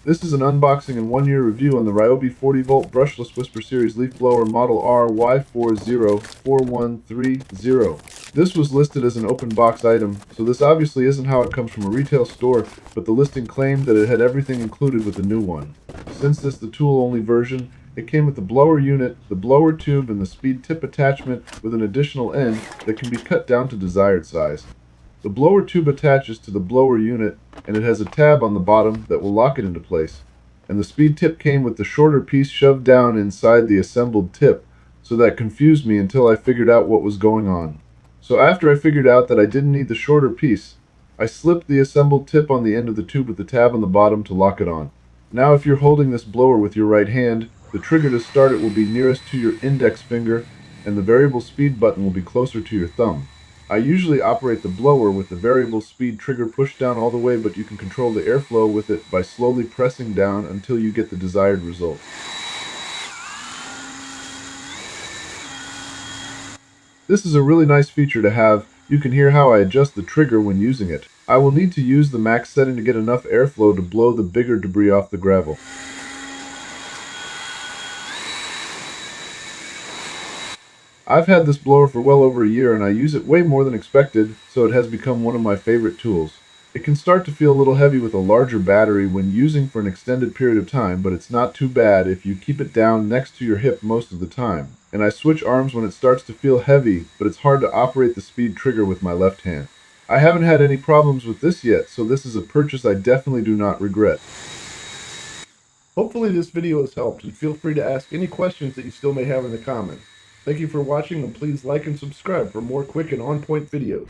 This is an unboxing and 1-year review on the Ryobi 40V Brushless Whisper Series Leaf Blower Model RY404130. This was listed as an open box item, so this obviously isn't how it comes from a retail store, but the listing claimed that it had everything included with the new one. Since this is the tool-only version, it came with the blower unit, the blower tube, and the speed tip attachment with an additional end that can be cut down to desired size. The blower tube attaches to the blower unit, and it has a tab on the bottom that will lock it into place. And the speed tip came with the shorter piece shoved down inside the assembled tip, so that confused me until I figured out what was going on. So after I figured out that I didn't need the shorter piece, I slipped the assembled tip on the end of the tube with the tab on the bottom to lock it on. Now if you're holding this blower with your right hand, the trigger to start it will be nearest to your index finger, and the variable speed button will be closer to your thumb. I usually operate the blower with the variable speed trigger pushed down all the way, but you can control the airflow with it by slowly pressing down until you get the desired result. This is a really nice feature to have. You can hear how I adjust the trigger when using it. I will need to use the max setting to get enough airflow to blow the bigger debris off the gravel. I've had this blower for well over a year and I use it way more than expected, so it has become one of my favorite tools. It can start to feel a little heavy with a larger battery when using for an extended period of time, but it's not too bad if you keep it down next to your hip most of the time. And I switch arms when it starts to feel heavy, but it's hard to operate the speed trigger with my left hand. I haven't had any problems with this yet, so this is a purchase I definitely do not regret. Hopefully this video has helped, and feel free to ask any questions that you still may have in the comments. Thank you for watching, and please like and subscribe for more quick and on-point videos.